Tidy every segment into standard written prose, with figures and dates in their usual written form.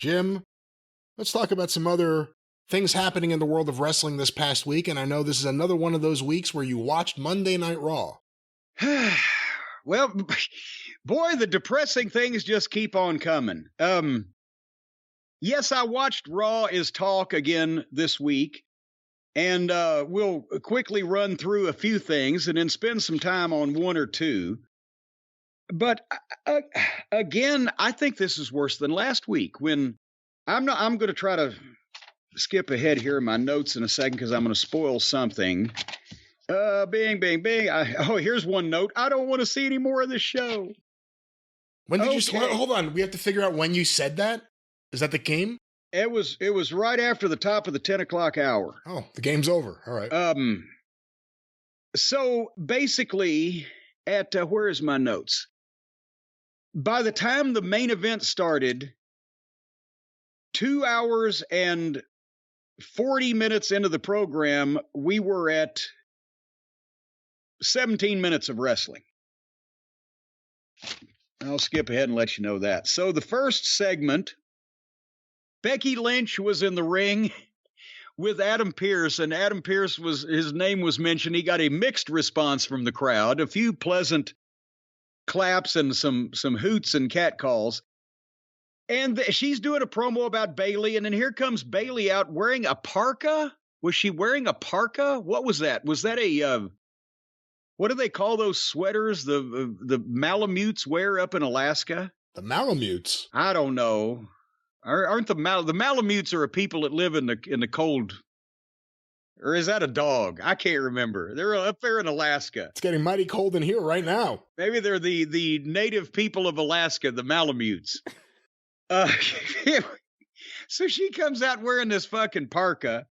Jim, let's talk about some other things happening in the world of wrestling this past week, and I know this is another one of those weeks where you watched Monday Night Raw. Well, boy, the depressing things just keep on coming. Yes, I watched Raw is Talk again this week, and we'll quickly run through a few things and then spend some time on one or two. But again, I think this is worse than last week when I'm going to try to skip ahead here in my notes in a second because I'm going to spoil something. Bing, bing, bing. Here's one note. I don't want to see any more of this show. When did you? Hold on. We have to figure out when you said that. Is that the game? It was right after the top of the 10 o'clock hour. Oh, the game's over. All right. So basically, at where is my notes? By the time the main event started, 2 hours and 40 minutes into the program, we were at 17 minutes of wrestling. I'll skip ahead and let you know that. So the first segment, Becky Lynch was in the ring with Adam Pearce, and Adam Pearce his name was mentioned. He got a mixed response from the crowd, a few pleasant claps and some hoots and catcalls. And she's doing a promo about Bayley, and then here comes Bayley out wearing a parka. Was she wearing a parka? What was that? Was that a what do they call those sweaters the Malamutes wear up in Alaska? The Malamutes? I don't know. Aren't the Malamutes are a people that live in the cold? Or is that a dog? I can't remember. They're up there in Alaska. It's getting mighty cold in here right now. Maybe they're the native people of Alaska, the Malamutes. So she comes out wearing this fucking parka,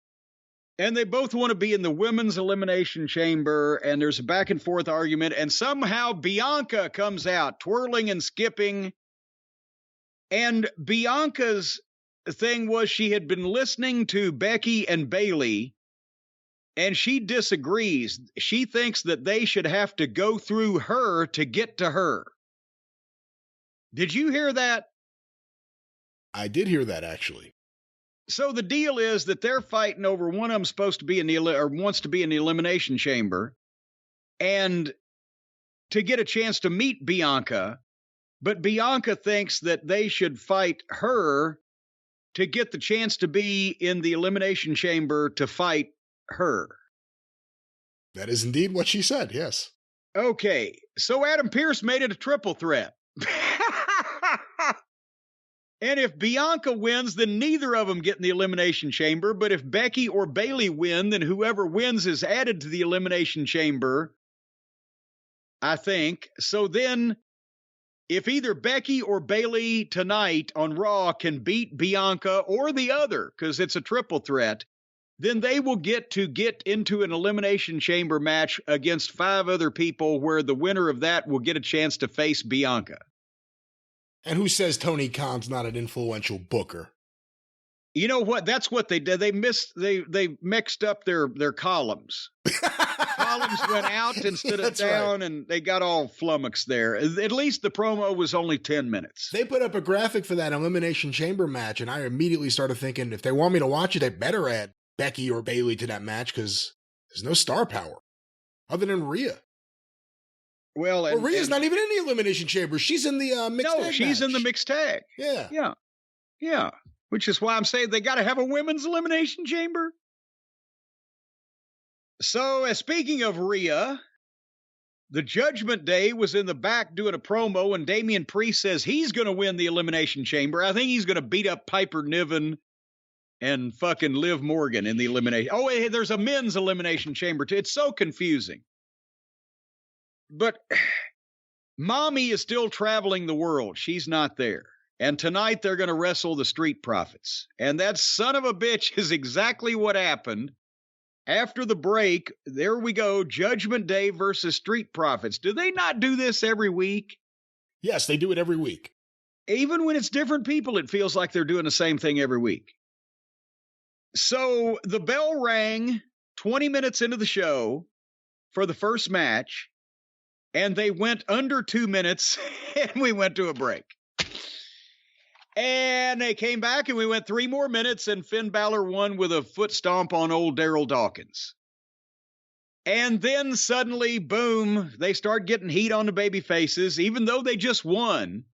and they both want to be in the women's elimination chamber, and there's a back and forth argument, and somehow Bianca comes out twirling and skipping. And Bianca's thing was she had been listening to Becky and Bayley, and she disagrees. She thinks that they should have to go through her to get to her. Did you hear that? I did hear that, actually. So the deal is that they're fighting over one of them supposed to be wants to be in the elimination chamber, and to get a chance to meet Bianca. But Bianca thinks that they should fight her to get the chance to be in the elimination chamber to fight her. That is indeed what she said, yes. Okay, so Adam Pearce made it a triple threat. And if Bianca wins, then neither of them get in the elimination chamber. But if Becky or Bayley win, then whoever wins is added to the elimination chamber, I think. So then, if either Becky or Bayley tonight on Raw can beat Bianca or the other, because it's a triple threat, then they will get into an elimination chamber match against 5 other people where the winner of that will get a chance to face Bianca. And who says Tony Khan's not an influential booker? You know what? That's what they did. They mixed up their columns. Columns went out instead of down, right. And they got all flummoxed there. At least the promo was only 10 minutes. They put up a graphic for that Elimination Chamber match, and I immediately started thinking, if they want me to watch it, they better add Becky or Bayley to that match, because there's no star power other than Rhea. Well, Rhea's not even in the Elimination Chamber. She's in the mixed tag. No, she's in the mixed tag. Yeah. Which is why I'm saying they got to have a women's elimination chamber. So, speaking of Rhea, the Judgment Day was in the back doing a promo, and Damian Priest says he's going to win the elimination chamber. I think he's going to beat up Piper Niven and fucking Liv Morgan in the elimination. Oh, hey, there's a men's elimination chamber too. It's so confusing. But Mommy is still traveling the world. She's not there. And tonight they're going to wrestle the Street Profits. And that son of a bitch is exactly what happened. After the break, there we go, Judgment Day versus Street Profits. Do they not do this every week? Yes, they do it every week. Even when it's different people, it feels like they're doing the same thing every week. So the bell rang 20 minutes into the show for the first match. And they went under 2 minutes, and we went to a break. And they came back and we went 3 more minutes and Finn Balor won with a foot stomp on old Daryl Dawkins. And then suddenly, boom, they start getting heat on the baby faces, even though they just won.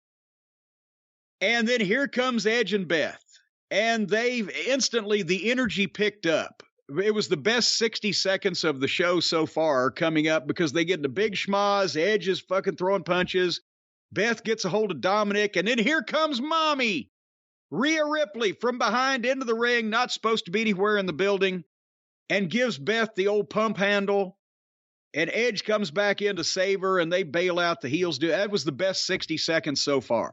And then here comes Edge and Beth. And they instantly, the energy picked up. It was the best 60 seconds of the show so far coming up because they get the big schmaz. Edge is fucking throwing punches. Beth gets a hold of Dominic. And then here comes Mommy. Rhea Ripley from behind into the ring, not supposed to be anywhere in the building, and gives Beth the old pump handle. And Edge comes back in to save her, and they bail out the heels. That was the best 60 seconds so far.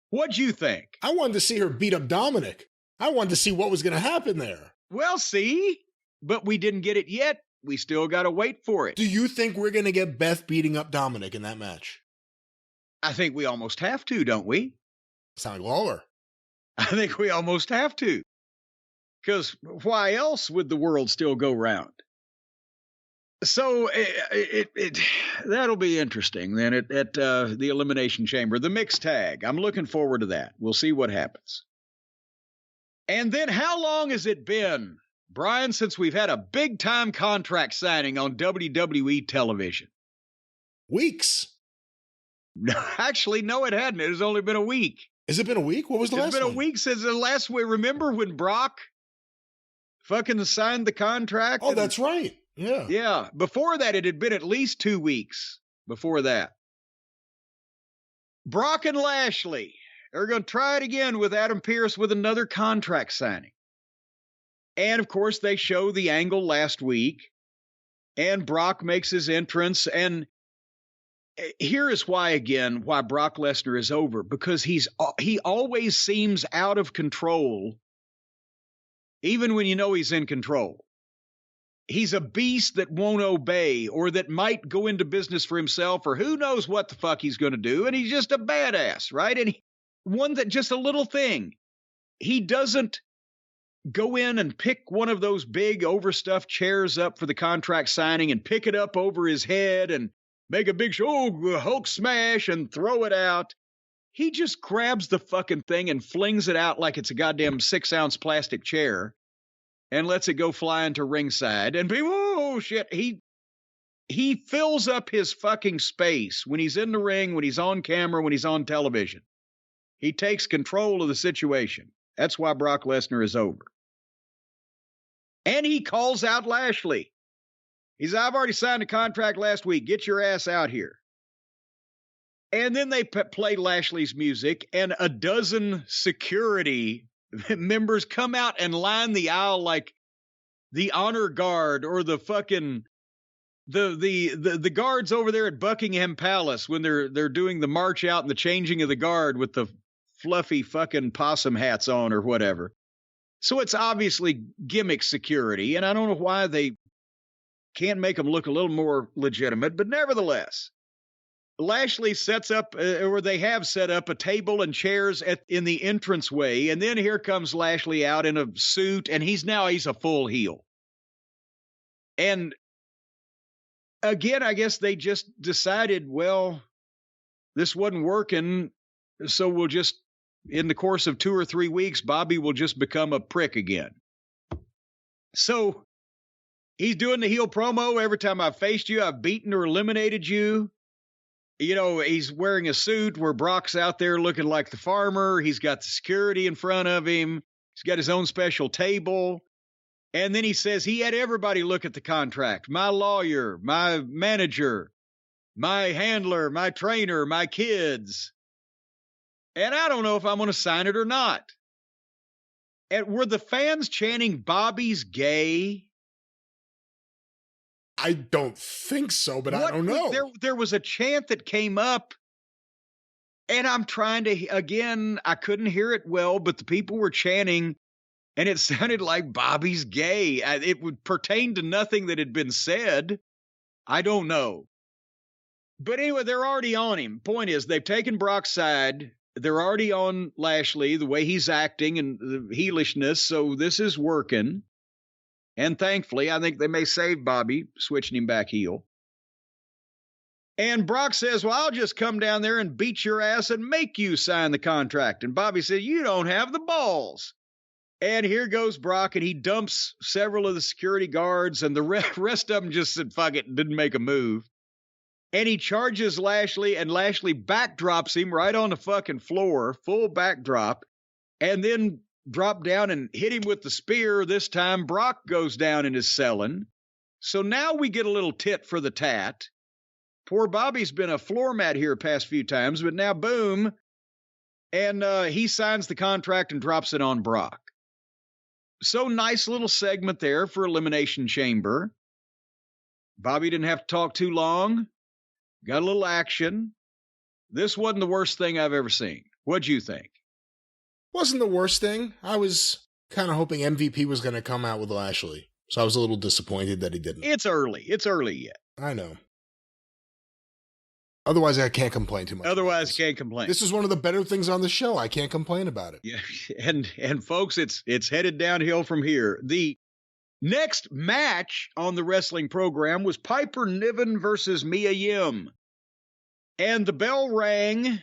What'd you think? I wanted to see her beat up Dominic. I wanted to see what was going to happen there. Well, see, but we didn't get it yet. We still got to wait for it. Do you think we're going to get Beth beating up Dominic in that match? I think we almost have to, don't we? Sound like Lawler. I think we almost have to. Because why else would the world still go round? So that'll be interesting then at the Elimination Chamber. The mixed tag. I'm looking forward to that. We'll see what happens. And then how long has it been, Brian, since we've had a big-time contract signing on WWE television? Weeks. No, actually, no, it hadn't. It has only been a week. Has it been a week? What was the last one? It's been a week since the last one. Remember when Brock fucking signed the contract? Oh, that's right. Yeah. Yeah. Before that, it had been at least 2 weeks before that. Brock and Lashley are going to try it again with Adam Pearce with another contract signing. And, of course, they show the angle last week. And Brock makes his entrance. And here is why Brock Lesnar is over. Because he always seems out of control, even when you know he's in control. He's a beast that won't obey or that might go into business for himself or who knows what the fuck he's going to do. And he's just a badass, right? And one that just a little thing. He doesn't go in and pick one of those big overstuffed chairs up for the contract signing and pick it up over his head and make a big show, Hulk smash and throw it out. He just grabs the fucking thing and flings it out like it's a goddamn 6-ounce plastic chair and lets it go flying to ringside. And people, oh, shit. He fills up his fucking space when he's in the ring, when he's on camera, when he's on television. He takes control of the situation. That's why Brock Lesnar is over. And he calls out Lashley. He says, I've already signed a contract last week. Get your ass out here. And then they play Lashley's music, and a dozen security members come out and line the aisle like the honor guard or the fucking the guards over there at Buckingham Palace when they're doing the march out and the changing of the guard with the fluffy fucking possum hats on or whatever. So it's obviously gimmick security, and I don't know why they can't make them look a little more legitimate, but nevertheless, Lashley sets up, or they have set up, a table and chairs in the entranceway, and then here comes Lashley out in a suit, and he's a full heel. And again, I guess they just decided, well, this wasn't working, so we'll just, in the course of 2 or 3 weeks, Bobby will just become a prick again. So he's doing the heel promo. Every time I've faced you, I've beaten or eliminated you. You know, he's wearing a suit where Brock's out there looking like the farmer. He's got the security in front of him. He's got his own special table. And then he says he had everybody look at the contract. My lawyer, my manager, my handler, my trainer, my kids. And I don't know if I'm going to sign it or not. And were the fans chanting Bobby's gay? I don't think so, but I don't know. There was a chant that came up, and I'm trying to, again, I couldn't hear it well, but the people were chanting, and it sounded like Bobby's gay. It would pertain to nothing that had been said. I don't know. But anyway, they're already on him. Point is, they've taken Brock's side. They're already on Lashley, the way he's acting and the heelishness, so this is working. And thankfully, I think they may save Bobby, switching him back heel. And Brock says, well, I'll just come down there and beat your ass and make you sign the contract. And Bobby said, you don't have the balls. And here goes Brock, and he dumps several of the security guards, and the rest of them just said, fuck it, and didn't make a move. And he charges Lashley, and Lashley backdrops him right on the fucking floor, full backdrop, and then dropped down and hit him with the spear. This time, Brock goes down and is selling. So now we get a little tit for the tat. Poor Bobby's been a floor mat here past few times, but now boom, and he signs the contract and drops it on Brock. So nice little segment there for Elimination Chamber. Bobby didn't have to talk too long. Got a little action. This wasn't the worst thing I've ever seen. What'd you think? Wasn't the worst thing. I was kind of hoping MVP was going to come out with Lashley, so I was a little disappointed that he didn't. It's early. It's early yet. I know. Otherwise, I can't complain too much. Otherwise, can't complain. This is one of the better things on the show. I can't complain about it. Yeah, and folks, it's headed downhill from here. The next match on the wrestling program was Piper Niven versus Mia Yim. And the bell rang,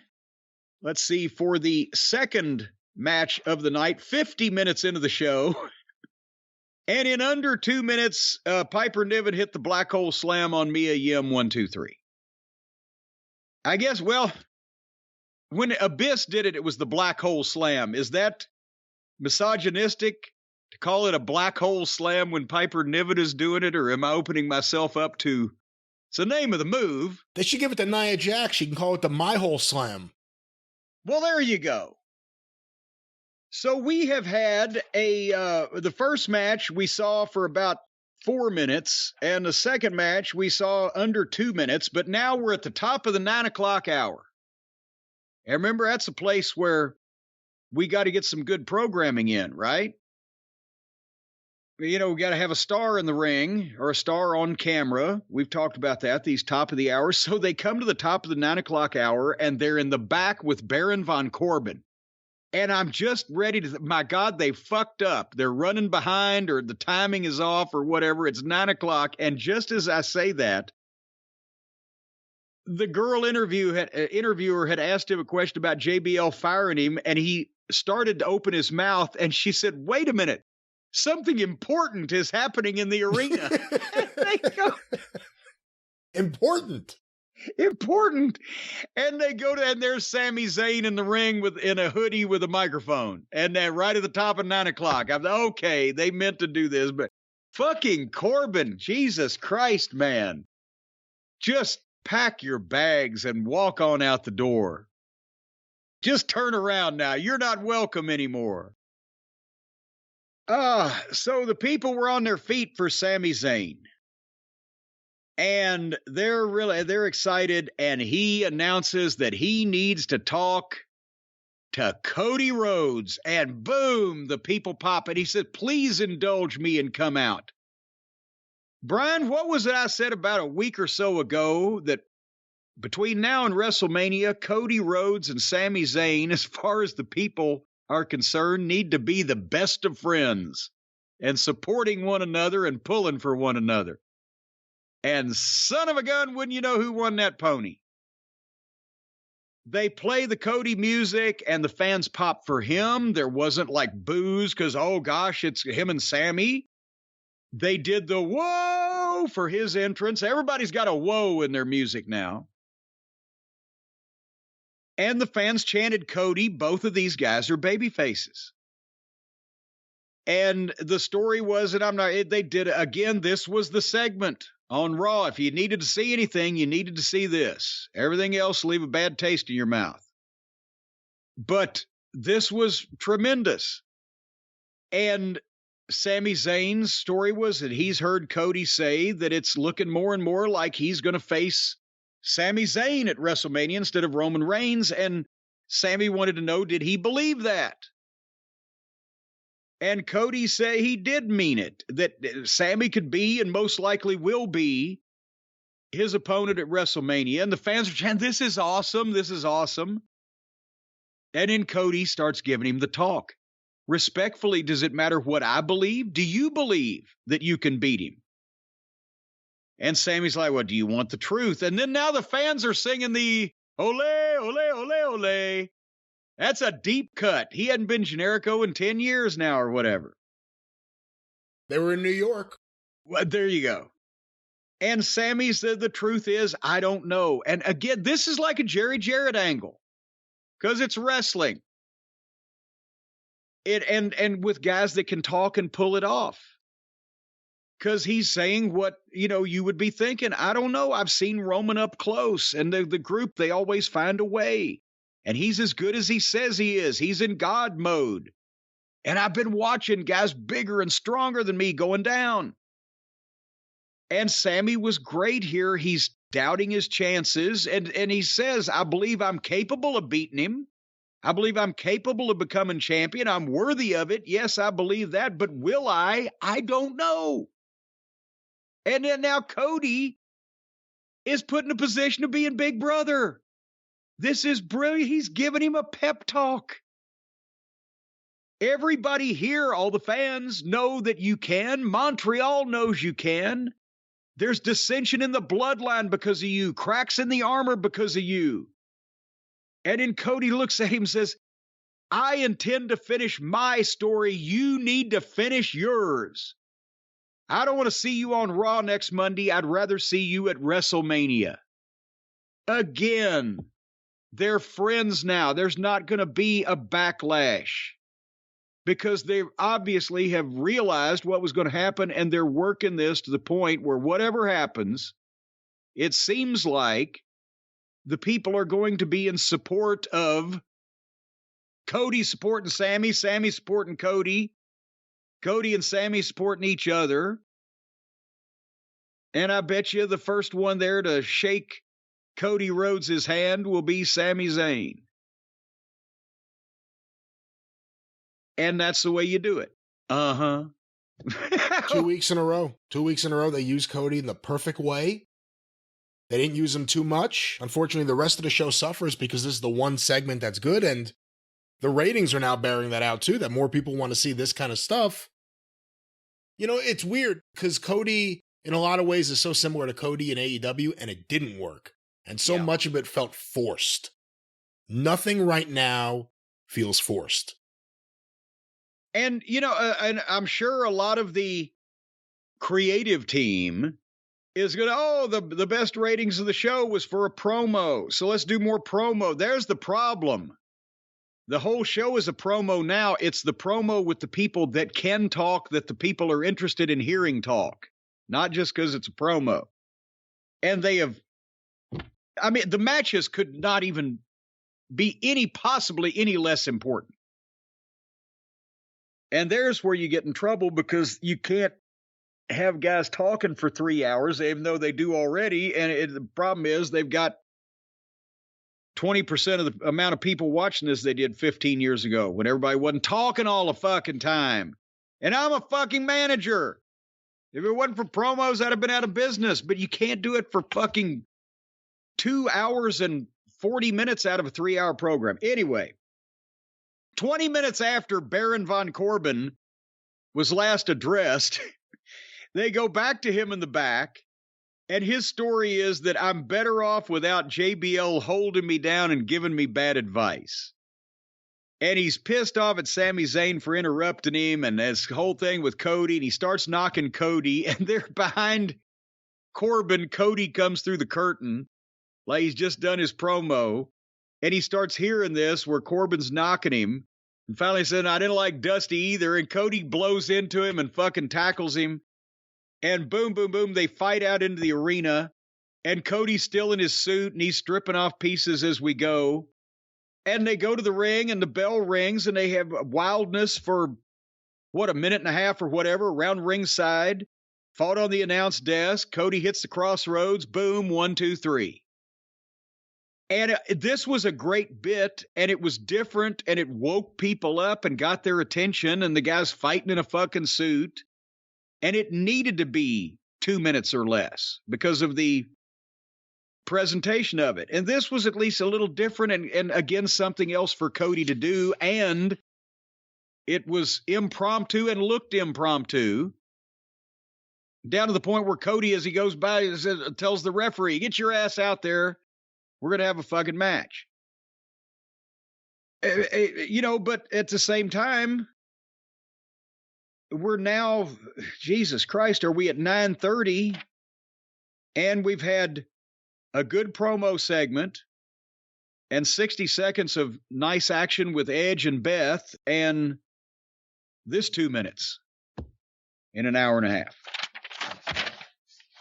let's see, for the second match of the night, 50 minutes into the show. And in under 2 minutes, Piper Niven hit the black hole slam on Mia Yim, 1, 2, 3. I guess, well, when Abyss did it, it was the black hole slam. Is that misogynistic to call it a black hole slam when Piper Niven is doing it, or am I opening myself up to... It's the name of the move. They should give it to Nia Jax. She can call it the My Hole Slam. Well, there you go. So we have had the first match we saw for about 4 minutes, and the second match we saw under 2 minutes, but now we're at the top of the 9 o'clock hour. And remember, that's a place where we got to get some good programming in, right? You know, we got to have a star in the ring or a star on camera. We've talked about that, these top of the hour. So they come to the top of the 9 o'clock hour, and they're in the back with Baron von Corbin. And I'm just ready to, my God, they fucked up. They're running behind, or the timing is off, or whatever. It's 9 o'clock. And just as I say that, the girl interviewer had asked him a question about JBL firing him, and he started to open his mouth, and she said, wait a minute, something important is happening in the arena. And they go, Important. And they go to, and there's Sami Zayn in the ring in a hoodie with a microphone. And right at the top of 9 o'clock. I'm okay, they meant to do this, but fucking Corbin, Jesus Christ, man. Just pack your bags and walk on out the door. Just turn around now. You're not welcome anymore. So the people were on their feet for Sami Zayn. And they're excited, and he announces that he needs to talk to Cody Rhodes, and boom, the people pop, and he said, please indulge me and come out. Brian, what was it I said about a week or so ago, that between now and WrestleMania, Cody Rhodes and Sami Zayn, as far as the people are concerned, need to be the best of friends and supporting one another and pulling for one another. And son of a gun, wouldn't you know who won that pony? They play the Cody music, and the fans pop for him. There wasn't like boos because, oh gosh, it's him and Sammy. They did the whoa for his entrance. Everybody's got a whoa in their music now. And the fans chanted Cody. Both of these guys are baby faces. And the story was that they did, again, this was the segment on Raw. If you needed to see anything, you needed to see this. Everything else, leave a bad taste in your mouth. But this was tremendous. And Sami Zayn's story was that he's heard Cody say that it's looking more and more like he's going to face Sami Zayn at WrestleMania instead of Roman Reigns. And Sami wanted to know, did he believe that? And Cody said he did mean it, that Sami could be and most likely will be his opponent at WrestleMania. And the fans are chanting, this is awesome, this is awesome. And then Cody starts giving him the talk. Respectfully, does it matter what I believe? Do you believe that you can beat him? And Sammy's like, well, do you want the truth? And then now the fans are singing the ole, ole, ole, ole. That's a deep cut. He hadn't been Generico in 10 years now or whatever. They were in New York. Well, there you go. And Sammy said the truth is, I don't know. And again, this is like a Jerry Jarrett angle because it's wrestling. And with guys that can talk and pull it off. Because he's saying what, you would be thinking. I don't know. I've seen Roman up close, and the group, they always find a way. And he's as good as he says he is. He's in God mode. And I've been watching guys bigger and stronger than me going down. And Sammy was great here. He's doubting his chances. And he says, I believe I'm capable of beating him. I believe I'm capable of becoming champion. I'm worthy of it. Yes, I believe that. But will I? I don't know. And then now Cody is put in a position of being big brother. This is brilliant. He's giving him a pep talk. Everybody here, all the fans, know that you can. Montreal knows you can. There's dissension in the bloodline because of you. Cracks in the armor because of you. And then Cody looks at him and says, I intend to finish my story. You need to finish yours. I don't want to see you on Raw next Monday. I'd rather see you at WrestleMania. Again, they're friends now. There's not going to be a backlash because they obviously have realized what was going to happen, and they're working this to the point where whatever happens, it seems like the people are going to be in support of Cody supporting Sammy, Sammy supporting Cody, Cody and Sammy supporting each other. And I bet you the first one there to shake Cody Rhodes' hand will be Sami Zayn. And that's the way you do it. Uh-huh. 2 weeks in a row. 2 weeks in a row, they used Cody in the perfect way. They didn't use him too much. Unfortunately, the rest of the show suffers because this is the one segment that's good, and the ratings are now bearing that out too, that more people want to see this kind of stuff. It's weird because Cody, in a lot of ways, is so similar to Cody in AEW, and it didn't work. And so much of it felt forced. Nothing right now feels forced. And, and I'm sure a lot of the creative team is going to, the best ratings of the show was for a promo. So let's do more promo. There's the problem. The whole show is a promo now. It's the promo with the people that can talk, that the people are interested in hearing talk, not just because it's a promo. And the matches could not even be possibly any less important. And there's where you get in trouble because you can't have guys talking for 3 hours, even though they do already. And the problem is they've got 20% of the amount of people watching this they did 15 years ago when everybody wasn't talking all the fucking time. And I'm a fucking manager. If it wasn't for promos, I'd have been out of business. But you can't do it for fucking 2 hours and 40 minutes out of a 3-hour program. Anyway, 20 minutes after Baron von Corbin was last addressed, they go back to him in the back. And his story is that I'm better off without JBL holding me down and giving me bad advice. And he's pissed off at Sami Zayn for interrupting him and this whole thing with Cody. And he starts knocking Cody. And they're behind Corbin. Cody comes through the curtain like he's just done his promo. And he starts hearing this where Corbin's knocking him. And finally said, I didn't like Dusty either. And Cody blows into him and fucking tackles him. And boom, boom, boom, they fight out into the arena. And Cody's still in his suit, and he's stripping off pieces as we go. And they go to the ring, and the bell rings, and they have wildness for, a minute and a half or whatever, around ringside. Fought on the announce desk. Cody hits the crossroads. Boom, 1, 2, 3. And this was a great bit, and it was different, and it woke people up and got their attention, and the guy's fighting in a fucking suit. And it needed to be 2 minutes or less because of the presentation of it. And this was at least a little different and again, something else for Cody to do. And it was impromptu and looked impromptu. Down to the point where Cody, as he goes by, tells the referee, get your ass out there. We're going to have a fucking match. But at the same time, we're now, Jesus Christ, are we at 9:30? And we've had a good promo segment and 60 seconds of nice action with Edge and Beth, and this 2 minutes in an hour and a half.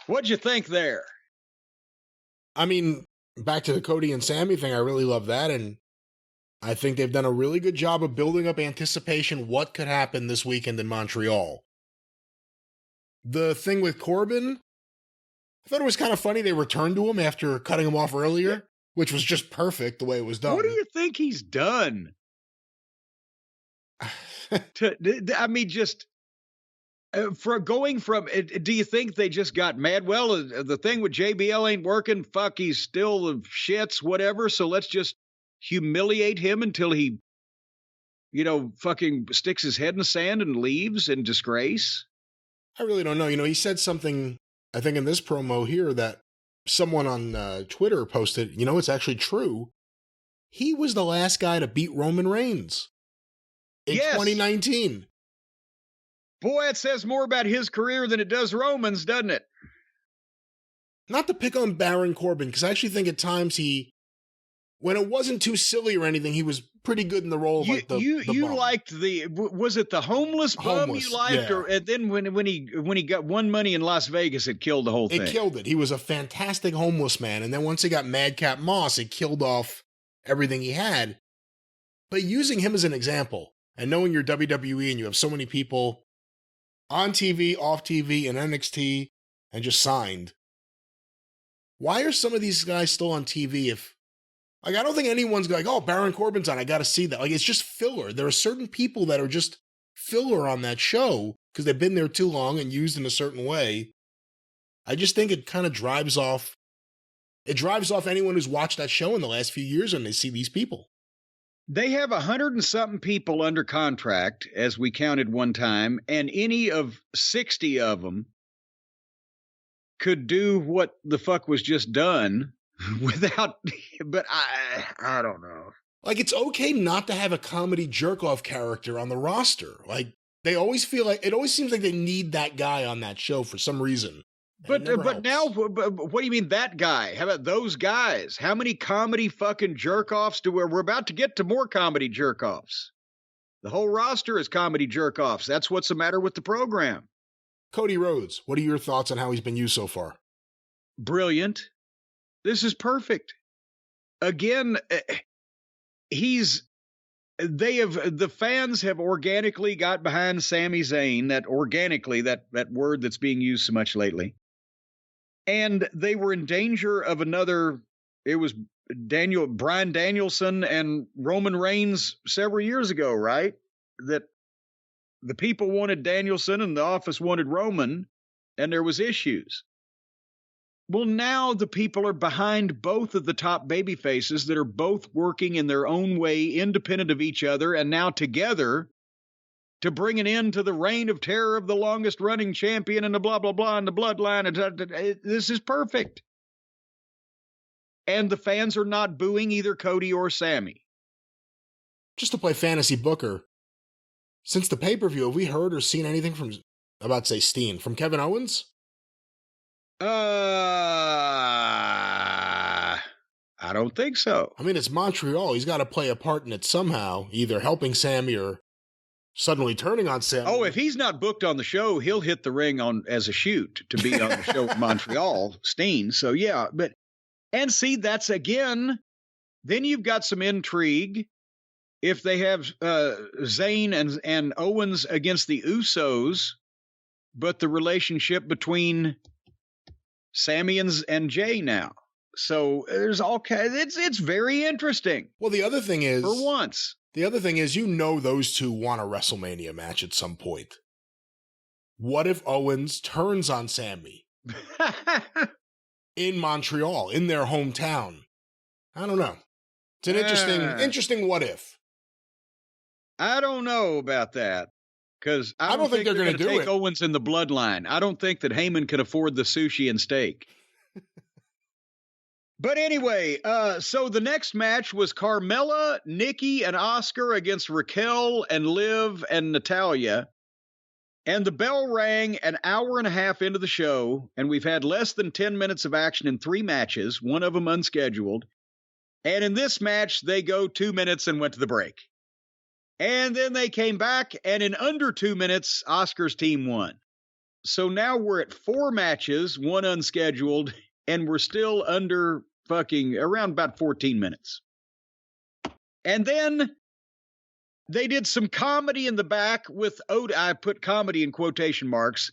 What'd you think there? I mean, back to the Cody and Sammy thing, I really love that, and I think they've done a really good job of building up anticipation what could happen this weekend in Montreal. The thing with Corbin, I thought it was kind of funny they returned to him after cutting him off earlier, which was just perfect the way it was done. What do you think he's done? For going from, do you think they just got mad? Well, the thing with JBL ain't working. Fuck, he's still the shits, whatever. So let's just humiliate him until he, fucking sticks his head in the sand and leaves in disgrace. I really don't know. He said something, I think in this promo here, that someone on Twitter posted, it's actually true. He was the last guy to beat Roman Reigns in 2019. Boy, it says more about his career than it does Roman's, doesn't it? Not to pick on Baron Corbin, because I actually think at times when it wasn't too silly or anything, he was pretty good in the role of the bum. Liked was it the homeless bum you liked? Yeah. And then when he got won money in Las Vegas, it killed the whole thing. It killed it. He was a fantastic homeless man. And then once he got Madcap Moss, it killed off everything he had. But using him as an example, and knowing you're WWE and you have so many people on TV, off TV, and NXT, and just signed, why are some of these guys still on TV I don't think anyone's like, oh, Baron Corbin's on, I gotta see that. It's just filler. There are certain people that are just filler on that show because they've been there too long and used in a certain way. I just think it kind of drives off anyone who's watched that show in the last few years when they see these people. They have 100 and something people under contract, as we counted one time, and any of 60 of them could do what the fuck was just done without, but I don't know. It's okay not to have a comedy jerk-off character on the roster. They always feel like, it always seems like they need that guy on that show for some reason. But now, what do you mean that guy? How about those guys? How many comedy fucking jerk-offs we're about to get to more comedy jerk-offs. The whole roster is comedy jerk-offs. That's what's the matter with the program. Cody Rhodes, what are your thoughts on how he's been used so far? Brilliant. This is perfect. Again, the fans have organically got behind Sami Zayn, that word that's being used so much lately. And they were in danger of it was Bryan Danielson and Roman Reigns several years ago, right? That the people wanted Danielson and the office wanted Roman, and there was issues. Well, now the people are behind both of the top baby faces that are both working in their own way, independent of each other, and now together to bring an end to the reign of terror of the longest running champion and the blah, blah, blah, and the bloodline. This is perfect. And the fans are not booing either Cody or Sammy. Just to play fantasy booker, since the pay-per-view, have we heard or seen anything from Kevin Owens? I don't think so. I mean, it's Montreal. He's got to play a part in it somehow, either helping Sammy or suddenly turning on Sammy. Oh, if he's not booked on the show, he'll hit the ring as a shoot to be on the show with Montreal, Steen. So, yeah. And see, that's again, then you've got some intrigue. If they have Zayn and Owens against the Usos, but the relationship between Sammy and Jay now. So there's it's very interesting. Well, the other thing is, for once, those two want a WrestleMania match at some point. What if Owens turns on Sammy in Montreal, in their hometown? I don't know. It's an interesting what if. I don't know about that. Because I don't think they're going to take Owens in the bloodline. I don't think that Heyman can afford the sushi and steak. But anyway, so the next match was Carmella, Nikki, and Asuka against Raquel and Liv and Natalya. And the bell rang an hour and a half into the show, and we've had less than 10 minutes of action in 3 matches, one of them unscheduled. And in this match, they go 2 minutes and went to the break. And then they came back, and in under 2 minutes, Asuka's team won. So now we're at 4 matches, 1 unscheduled, and we're still under around about 14 minutes. And then they did some comedy in the back with Otis. I put comedy in quotation marks.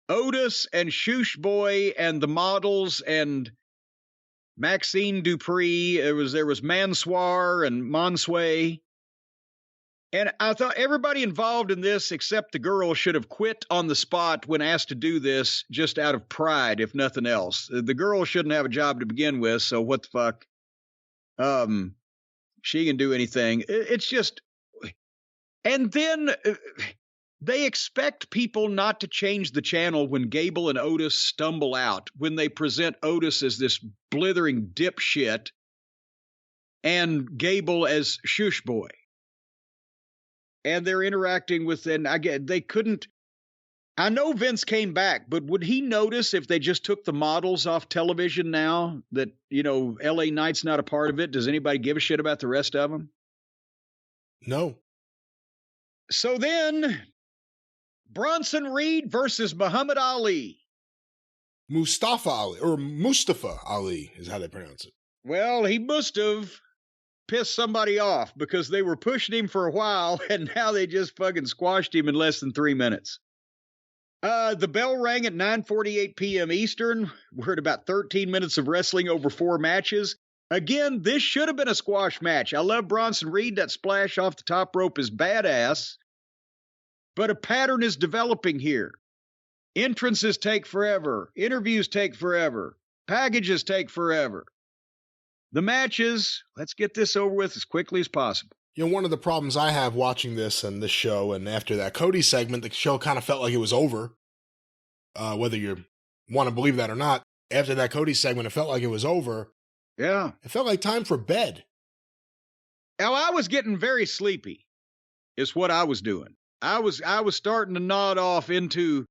Otis and Shoosh Boy and the models and Maxine Dupree. There was Mansoir and Monsway. And I thought everybody involved in this except the girl should have quit on the spot when asked to do this just out of pride, if nothing else. The girl shouldn't have a job to begin with, so what the fuck? She can do anything. It's just... And then they expect people not to change the channel when Gable and Otis stumble out, when they present Otis as this blithering dipshit and Gable as Shoosh Boy. And they're interacting with, and they couldn't. I know Vince came back, but would he notice if they just took the models off television now that, LA Knight's not a part of it? Does anybody give a shit about the rest of them? No. So then, Bronson Reed versus Muhammad Ali. Mustafa Ali is how they pronounce it. Well, he must have pissed somebody off because they were pushing him for a while and now they just fucking squashed him in less than 3 minutes. The bell rang at 9:48 p.m. Eastern. We're at about 13 minutes of wrestling over 4 matches. Again, this should have been a squash match. I love Bronson Reed. That splash off the top rope is badass. But a pattern is developing here. Entrances take forever. Interviews take forever. Packages take forever. The matches, let's get this over with as quickly as possible. One of the problems I have watching this and this show, and after that Cody segment, the show kind of felt like it was over. Whether you want to believe that or not, after that Cody segment, it felt like it was over. Yeah. It felt like time for bed. Now, I was getting very sleepy, is what I was doing. I was starting to nod off into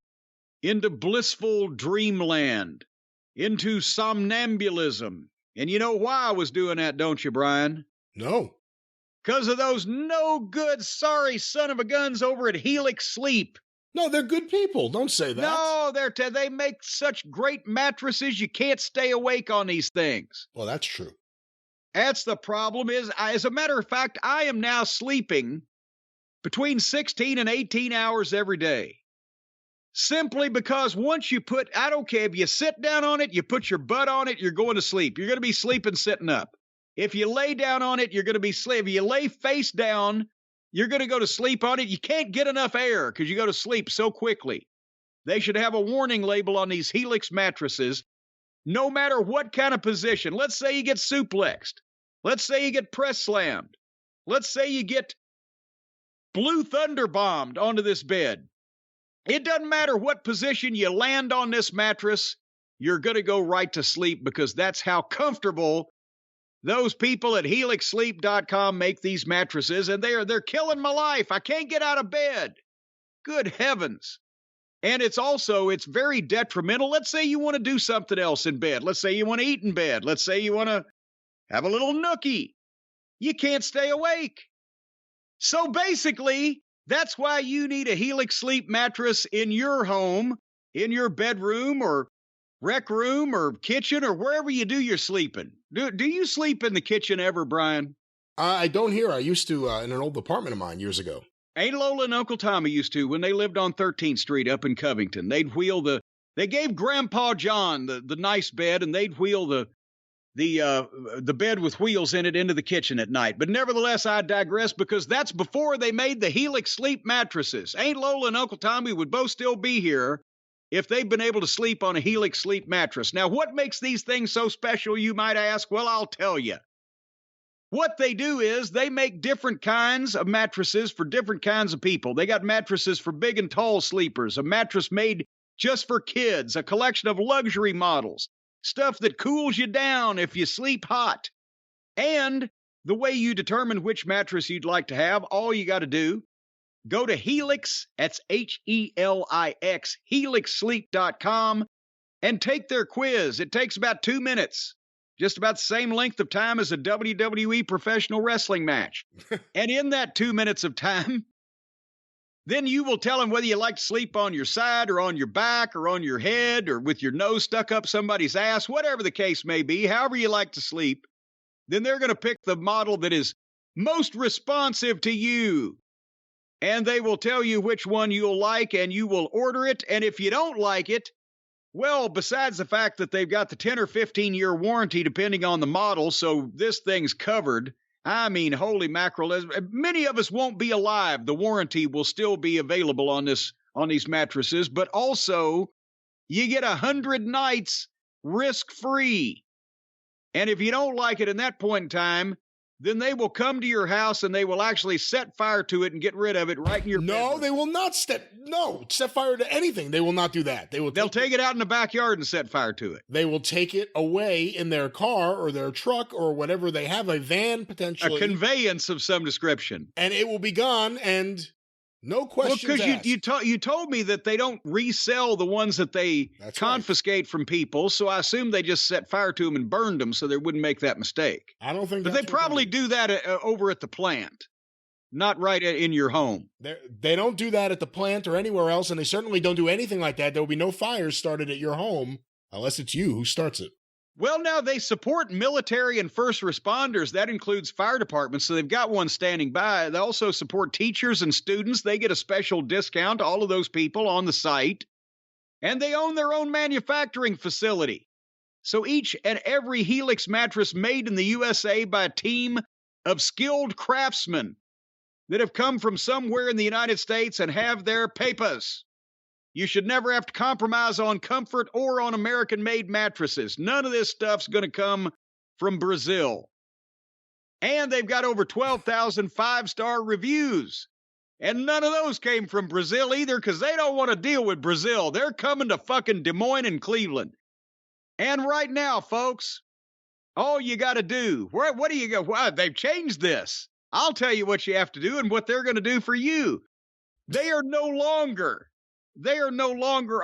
blissful dreamland, into somnambulism. And you know why I was doing that, don't you, Brian? No. Because of those no good, sorry son of a guns over at Helix Sleep. No, they're good people. Don't say that. No, they make such great mattresses you can't stay awake on these things. Well, that's true. That's the problem is, as a matter of fact, I am now sleeping between 16 and 18 hours every day. Simply because once you I don't care if you sit down on it, you put your butt on it, you're going to sleep. You're going to be sleeping sitting up. If you lay down on it, you're going to be sleeping. If you lay face down, you're going to go to sleep on it. You can't get enough air because you go to sleep so quickly. They should have a warning label on these Helix mattresses, no matter what kind of position. Let's say you get suplexed. Let's say you get press slammed. Let's say you get blue thunder bombed onto this bed. It doesn't matter what position you land on this mattress, you're going to go right to sleep because that's how comfortable those people at helixsleep.com make these mattresses, and they're killing my life. I can't get out of bed. Good heavens. And it's very detrimental. Let's say you want to do something else in bed. Let's say you want to eat in bed. Let's say you want to have a little nookie. You can't stay awake. So basically, that's why you need a Helix Sleep mattress in your home, in your bedroom or rec room or kitchen or wherever you do your sleeping. Do you sleep in the kitchen ever, Brian? I don't hear. I used to in an old apartment of mine years ago. Aunt Lola and Uncle Tommy used to when they lived on 13th Street up in Covington. They gave Grandpa John the nice bed, and they'd wheel the bed with wheels in it into the kitchen at night. But nevertheless, I digress because that's before they made the Helix Sleep mattresses. Aunt Lola and Uncle Tommy would both still be here if they'd been able to sleep on a Helix Sleep mattress. Now, what makes these things so special, you might ask? Well, I'll tell you. What they do is they make different kinds of mattresses for different kinds of people. They got mattresses for big and tall sleepers, a mattress made just for kids, a collection of luxury models, stuff that cools you down if you sleep hot. And the way you determine which mattress you'd like to have, all you got to do, go to Helix, that's Helix, helixsleep.com, and take their quiz. It takes about 2 minutes. Just about the same length of time as a WWE professional wrestling match. And in that 2 minutes of time, then you will tell them whether you like to sleep on your side or on your back or on your head or with your nose stuck up somebody's ass, whatever the case may be, however you like to sleep. Then they're going to pick the model that is most responsive to you. And they will tell you which one you'll like and you will order it. And if you don't like it, well, besides the fact that they've got the 10 or 15-year warranty, depending on the model, so this thing's covered. I mean, holy mackerel. Many of us won't be alive. The warranty will still be available on these mattresses, but also you get 100 nights risk-free. And if you don't like it in that point in time, then they will come to your house and they will actually set fire to it and get rid of it right in your bedroom. They will not set fire to anything. They will not do that. They'll take it out in the backyard and set fire to it. They will take it away in their car or their truck or whatever they have, a van potentially. A conveyance of some description. And it will be gone and no questions asked. Well, because you told me that they don't resell the ones that they confiscate from people, so I assume they just set fire to them and burned them so they wouldn't make that mistake. I don't think But they probably do that over at the plant, not right in your home. They don't do that at the plant or anywhere else, and they certainly don't do anything like that. There will be no fires started at your home unless it's you who starts it. Well, now they support military and first responders. That includes fire departments, so they've got one standing by. They also support teachers and students. They get a special discount, all of those people on the site. And they own their own manufacturing facility. So each and every Helix mattress made in the USA by a team of skilled craftsmen that have come from somewhere in the United States and have their papers. You should never have to compromise on comfort or on American-made mattresses. None of this stuff's going to come from Brazil. And they've got over 12,000 five-star reviews. And none of those came from Brazil either because they don't want to deal with Brazil. They're coming to fucking Des Moines and Cleveland. And right now, folks, all you got to do, what do you go? Well, they've changed this. I'll tell you what you have to do and what they're going to do for you. They are no longer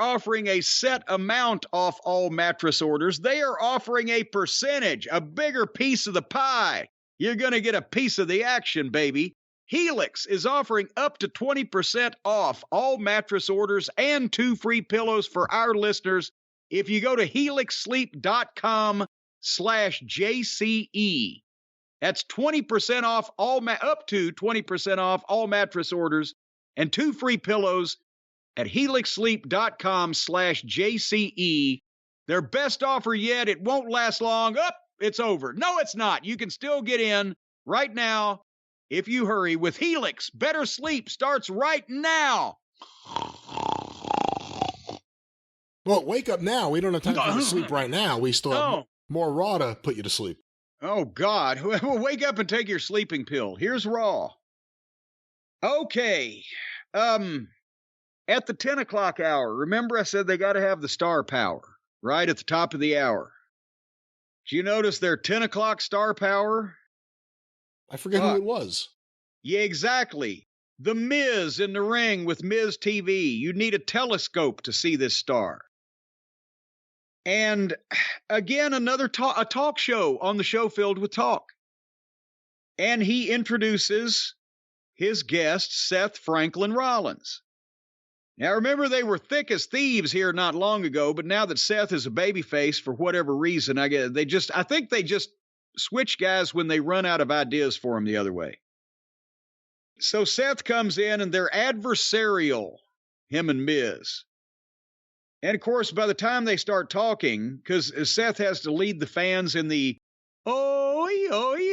offering a set amount off all mattress orders. They are offering a percentage, a bigger piece of the pie. You're going to get a piece of the action, baby. Helix is offering up to 20% off all mattress orders and 2 free pillows for our listeners if you go to helixsleep.com/JCE. That's 20% off up to 20% off all mattress orders and 2 free pillows at helixsleep.com/JCE. Their best offer yet. It won't last long. It's over. No, it's not. You can still get in right now if you hurry with Helix. Better sleep starts right now. Well, wake up now. We don't have time for you to sleep right now. We still have more Raw to put you to sleep. Oh, God. Well, wake up and take your sleeping pill. Here's Raw. Okay. At the 10 o'clock hour, remember I said they got to have the star power, right at the top of the hour. Did you notice their 10 o'clock star power? I forget who it was. Yeah, exactly. The Miz in the ring with Miz TV. You need a telescope to see this star. And again, a talk show on the show filled with talk. And he introduces his guest, Seth Franklin Rollins. Now, remember, they were thick as thieves here not long ago, but now that Seth is a babyface for whatever reason, I think they just switch guys when they run out of ideas for him the other way. So Seth comes in, and they're adversarial, him and Miz. And, of course, by the time they start talking, because Seth has to lead the fans in the oh,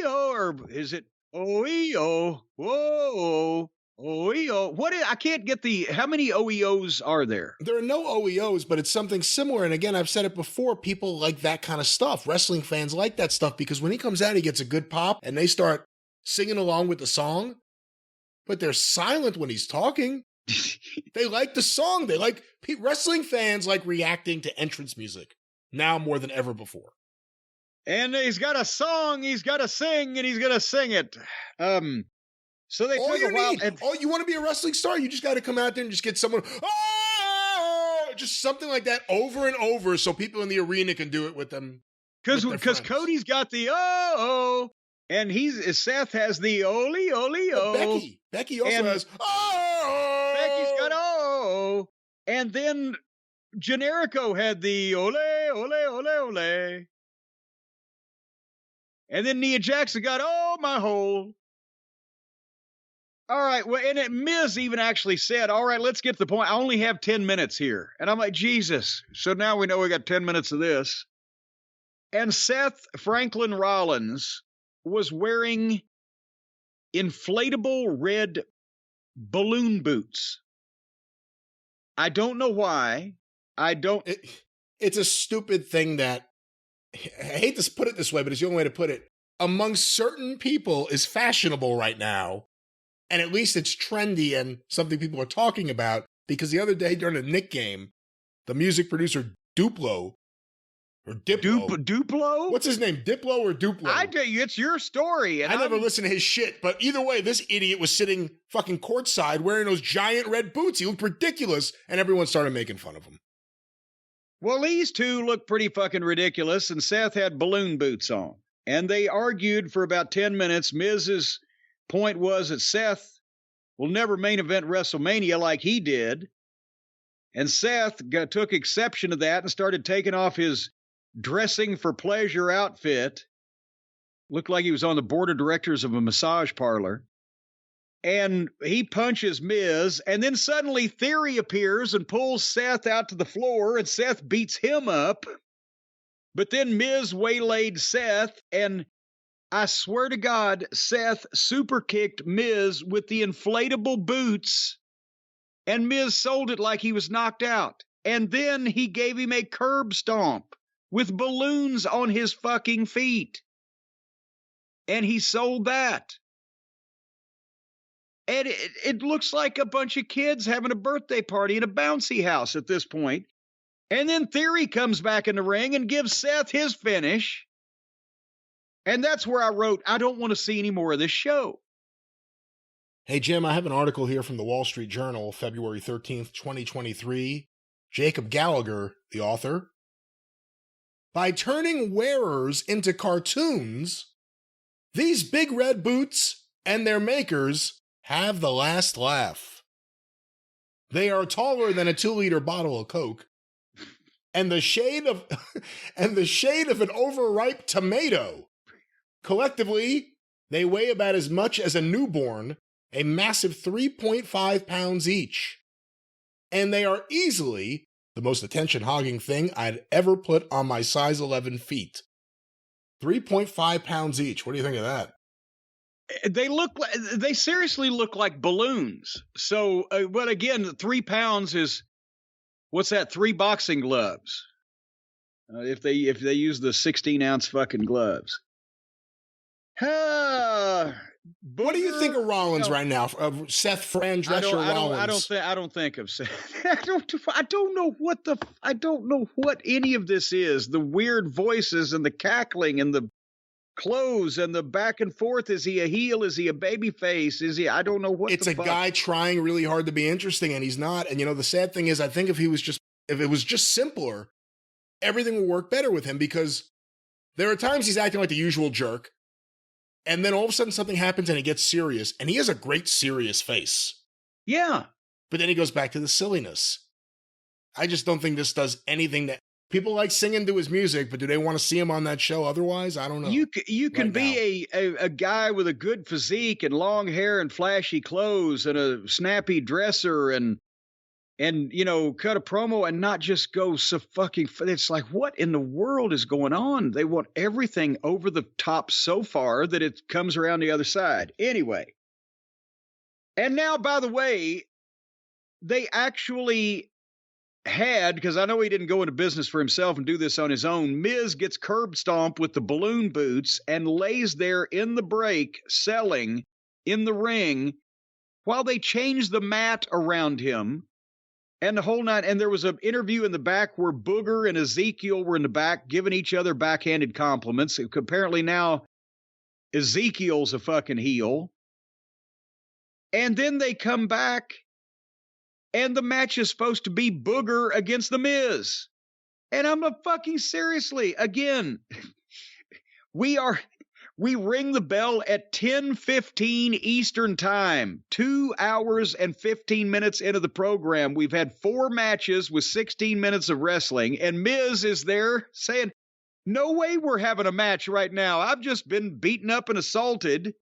or is it oh, whoa, OEO. I can't get how many OEOs are there? There are no OEOs, but it's something similar. And again, I've said it before, people like that kind of stuff. Wrestling fans like that stuff because when he comes out, he gets a good pop and they start singing along with the song, but they're silent when he's talking. They like the song. Wrestling fans like reacting to entrance music now more than ever before. And he's got a song he's got to sing, and he's going to sing it. So they took a while. You want to be a wrestling star? You just got to come out there and just get someone, just something like that over and over so people in the arena can do it with them. Because Cody's got the oh, and Seth has the ole, ole, oh. Becky also has oh. Becky's got oh. And then Generico had the ole, ole, ole, ole. And then Nia Jackson got, oh, my hole. All right. Well, and Miz even actually said, all right, let's get to the point. I only have 10 minutes here. And I'm like, Jesus. So now we know we got 10 minutes of this. And Seth Franklin Rollins was wearing inflatable red balloon boots. I don't know why. It's a stupid thing that, I hate to put it this way, but it's the only way to put it. Among certain people is fashionable right now. And at least it's trendy and something people are talking about. Because the other day during a Nick game, the music producer Duplo, or Diplo. Duplo? What's his name? Diplo or Duplo? I tell you, it's your story. And I never listened to his shit, but either way, this idiot was sitting fucking courtside wearing those giant red boots. He looked ridiculous, and everyone started making fun of him. Well, these two look pretty fucking ridiculous, and Seth had balloon boots on. And they argued for about 10 minutes. Miz's point was that Seth will never main event WrestleMania like he did. And Seth took exception to that and started taking off his dressing for pleasure outfit. Looked like he was on the board of directors of a massage parlor. And he punches Miz, and then suddenly Theory appears and pulls Seth out to the floor, and Seth beats him up. But then Miz waylaid Seth, and I swear to God, Seth super kicked Miz with the inflatable boots, and Miz sold it like he was knocked out. And then he gave him a curb stomp with balloons on his fucking feet. And he sold that. And it looks like a bunch of kids having a birthday party in a bouncy house at this point. And then Theory comes back in the ring and gives Seth his finish. And that's where I wrote, I don't want to see any more of this show. Hey, Jim, I have an article here from the Wall Street Journal, February 13th, 2023. Jacob Gallagher, the author. By turning wearers into cartoons, these big red boots and their makers have the last laugh. They are taller than a 2-liter bottle of Coke, and the shade of an overripe tomato. Collectively, they weigh about as much as a newborn, a massive 3.5 pounds each. And they are easily the most attention-hogging thing I'd ever put on my size 11 feet. 3.5 pounds each. What do you think of that? They seriously look like balloons. So, but again, 3 pounds is, what's that? 3 boxing gloves. If they use the 16-ounce fucking gloves. What do you think of Rollins right now? Of Seth Fran Drescher Rollins? I don't think of Seth. I don't know what any of this is. The weird voices and the cackling and the clothes and the back and forth. Is he a heel? Is he a baby face? I don't know what. It's a guy trying really hard to be interesting, and he's not. And the sad thing is, I think if it was just simpler, everything would work better with him, because there are times he's acting like the usual jerk, and then all of a sudden something happens and it gets serious, and he has a great serious face. Yeah. But then he goes back to the silliness. I just don't think this does anything that people like singing to his music, but do they want to see him on that show otherwise? I don't know. You can be a guy with a good physique and long hair and flashy clothes and a snappy dresser and cut a promo and not just go so fucking. It's like, what in the world is going on? They want everything over the top so far that it comes around the other side. Anyway, And now, by the way, they actually had, because I know he didn't go into business for himself and do this on his own, Miz gets curb stomped with the balloon boots and lays there in the break selling in the ring while they change the mat around him and the whole night. And there was an interview in the back where Booger and Ezekiel were in the back giving each other backhanded compliments. Apparently now Ezekiel's a fucking heel. And then they come back and the match is supposed to be Booger against The Miz. And I'm a fucking seriously, again, we ring the bell at 10:15 Eastern time, 2 hours and 15 minutes into the program. We've had 4 matches with 16 minutes of wrestling, and Miz is there saying, no way we're having a match right now. I've just been beaten up and assaulted.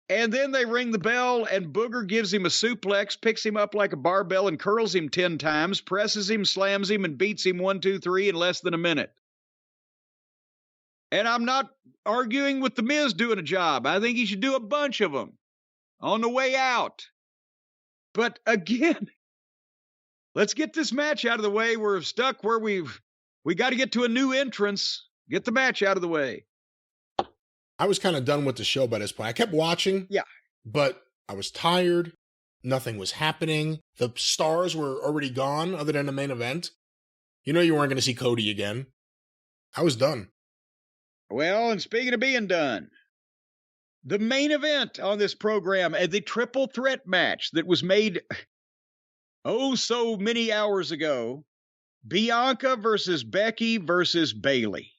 And then they ring the bell, and Booger gives him a suplex, picks him up like a barbell and curls him 10 times, presses him, slams him, and beats him 1, 2, 3 in less than a minute. And I'm not arguing with The Miz doing a job. I think he should do a bunch of them on the way out. But again, let's get this match out of the way. We're stuck where we got to get to a new entrance. Get the match out of the way. I was kind of done with the show by this point. I kept watching. Yeah. But I was tired. Nothing was happening. The stars were already gone other than the main event. You know you weren't going to see Cody again. I was done. Well, and speaking of being done, the main event on this program, the triple threat match that was made so many hours ago, Bianca versus Becky versus Bayley.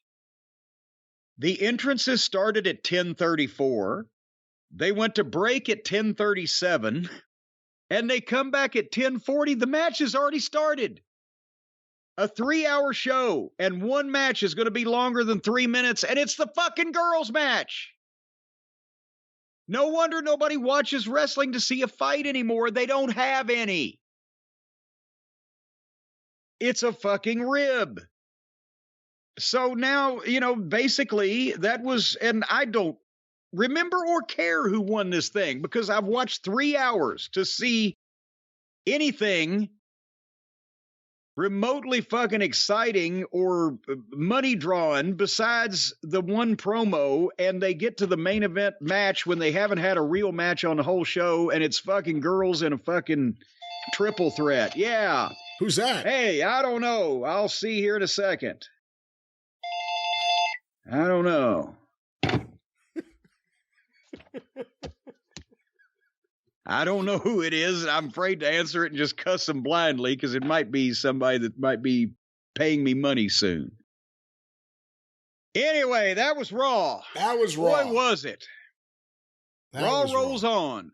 The entrances started at 10:34. They went to break at 10:37, and they come back at 10:40. The match has already started. A 3-hour show, and one match is going to be longer than 3 minutes, and it's the fucking girls' match. No wonder nobody watches wrestling to see a fight anymore. They don't have any. It's a fucking rib. So now, basically that was, and I don't remember or care who won this thing because I've watched 3 hours to see anything remotely fucking exciting or money drawing besides the one promo, and they get to the main event match when they haven't had a real match on the whole show, and it's fucking girls in a fucking triple threat. Yeah. Who's that? Hey, I don't know. I'll see here in a second. I don't know. I don't know who it is. I'm afraid to answer it and just cuss them blindly because it might be somebody that might be paying me money soon. Anyway, that was Raw. That was Raw. Boy, was it. Raw rolls on.